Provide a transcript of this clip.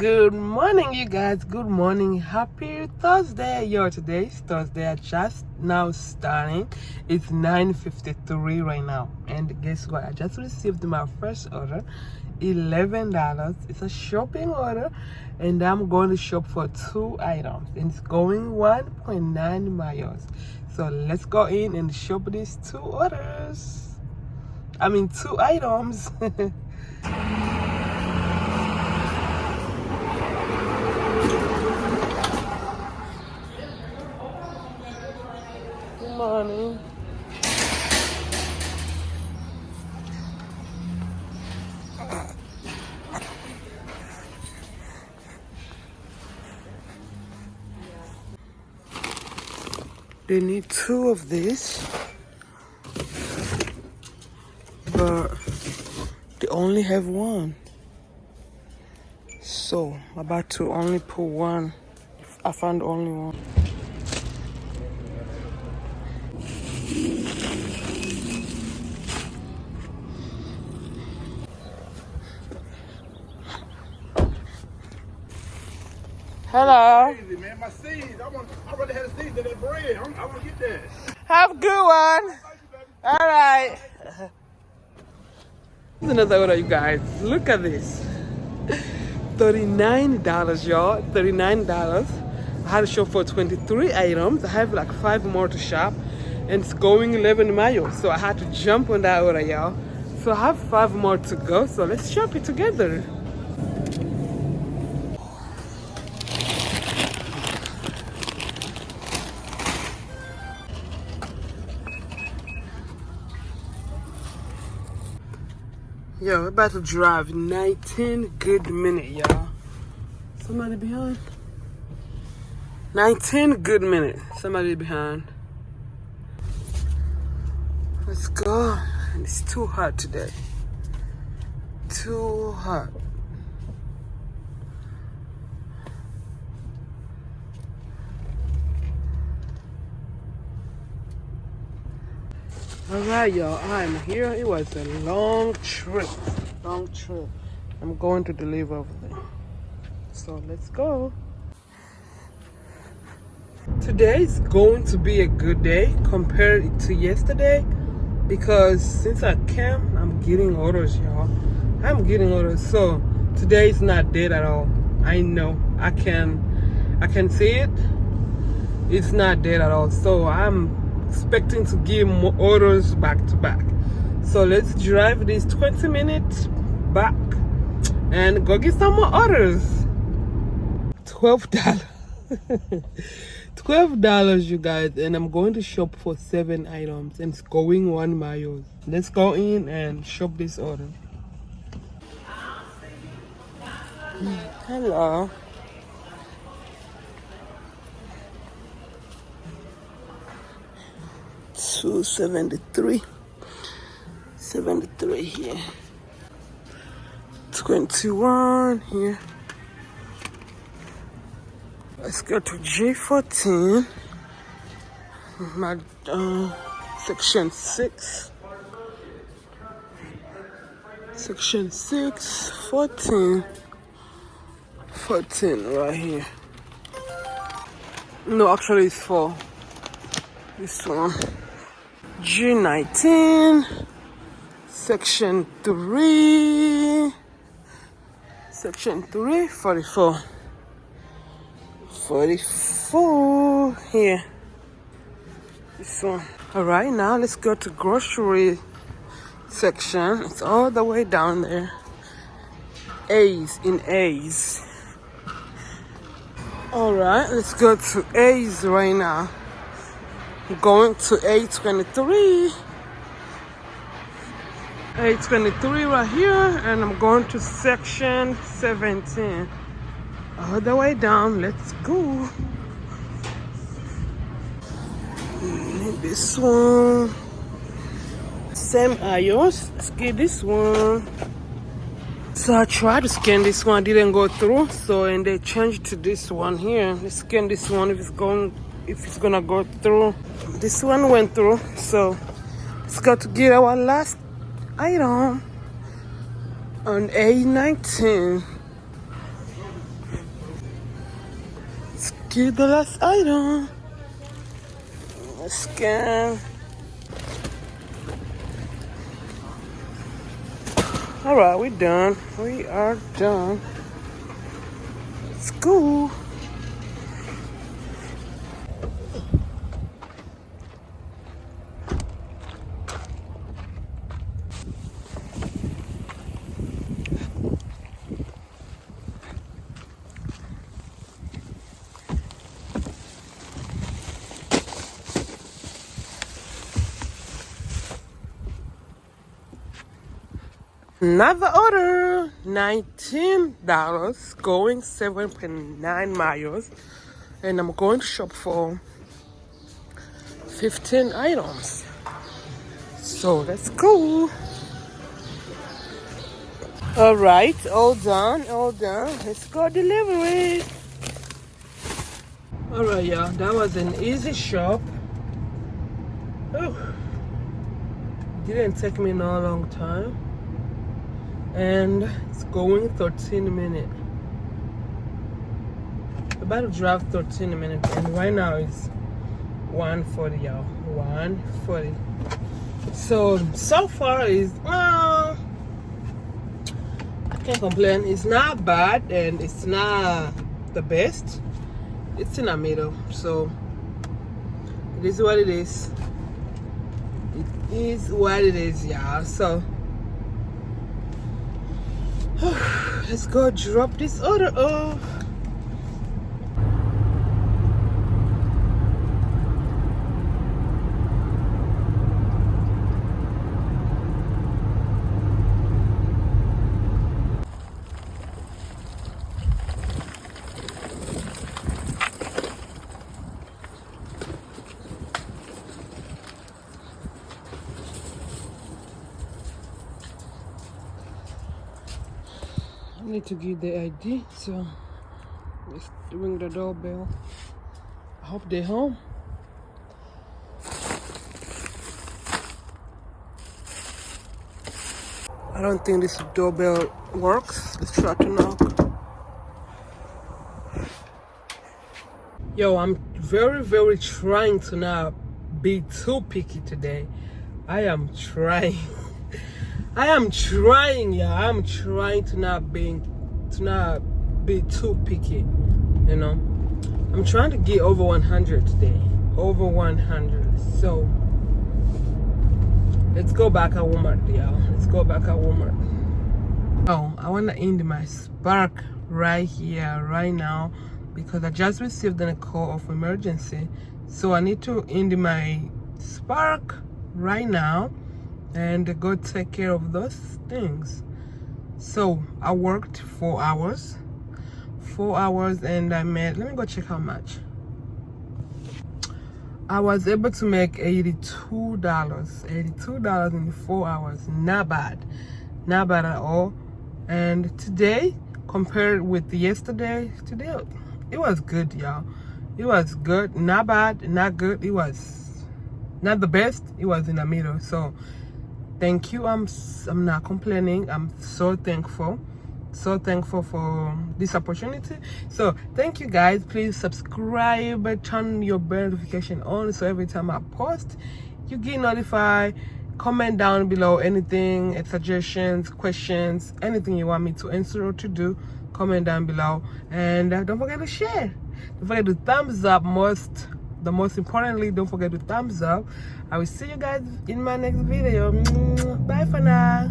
Good morning, you guys. Good morning. Happy Thursday. Today's Thursday. I just now starting. It's 9:53 right now. And guess what? I just received my first order, $11. It's a shopping order, and I'm going to shop for 2 items. And it's going 1.9 miles. So let's go in and shop these 2 orders. 2 items. Morning. They need 2 of this, but they only have 1. So I'm about to only put 1. I found only 1. Hello. Crazy, man. My seeds. I rather have the seeds than that bread. I want to get that. Have a good one. All right. Here's another order, you guys. Look at this. $39, y'all. $39. I had to shop for 23 items. I have like 5 more to shop, and it's going 11 miles. So I had to jump on that order, y'all. So I have 5 more to go. So let's shop it together. Yo, we're about to drive 19 good minutes, y'all. Somebody behind? 19 good minutes. Somebody behind. Let's go. And it's too hot today. Too hot. Alright, y'all, I'm here. It was a long trip. I'm going to deliver over there. So let's go. Today is going to be a good day compared to yesterday, because since I came, I'm getting orders, y'all. I'm getting orders. So today is not dead at all. I know. I can see it. It's not dead at all. So I'm expecting to give more orders back to back. So let's drive this 20 minutes back and go get some more orders. $12. $12, you guys, and I'm going to shop for 7 items, and it's going 1 mile. Let's go in and shop this order. Hello. $2.73. 73 here. 21 here. Let's go to J14. My section 6. Section 6, 14. 14 right here. No, actually it's 4. This one. G19, section 3, 44. 44 here. This one. All right, now let's go to grocery section. It's all the way down there. A's in A's. All right, let's go to A's right now. Going to A23. A23 right here, and I'm going to section 17. All the way down. Let's go. This one. Same iOS. Let's get this one. So I tried to scan this one, didn't go through. So and they changed to this one here. Let's scan this one if it's gonna go through. This one went through, so let's go to get our last item on A19. Get the last item. Scan. Alright, we're done. We are done. Let's go. Another order, $19, going 7.9 miles, and I'm going to shop for 15 items. So let's go. All right, all done. Let's go delivery. All right, y'all, that was an easy shop. Oh, didn't take me no long time. And it's going 13 minutes. About to drive 13 minutes, and right now it's 1:40, y'all. 1:40. So far is I can't complain. It's not bad and it's not the best. It's in the middle. So it is what it is. It is what it is, y'all. So let's go drop this order off. I need to give the ID, so let's ring the doorbell. I hope they're home. I don't think this doorbell works. Let's try to knock. Yo, I'm very trying to not be too picky today. I am trying. I am trying, yeah. I'm trying to not be too picky, you know. I'm trying to get over 100 today. Over 100. So let's go back at Walmart, y'all. Let's go back at Walmart. Oh, I want to end my Spark right here, right now, because I just received a call of emergency. So I need to end my Spark right now and go take care of those things. So I worked 4 hours, and I made, let me go check how much. I was able to make $82 in 4 hours. Not bad at all. And today, compared with yesterday, today it was good, y'all. It was good. Not bad, not good. It was not the best. It was in the middle. So thank you. I'm not complaining. I'm so thankful for this opportunity. So thank you guys. Please subscribe, turn your bell notification on, so every time I post you get notified. Comment down below anything, suggestions, questions, anything you want me to answer or to do. Comment down below, and don't forget to share. Don't forget to thumbs up. Most importantly, don't forget to thumbs up. I will see you guys in my next video. Bye for now.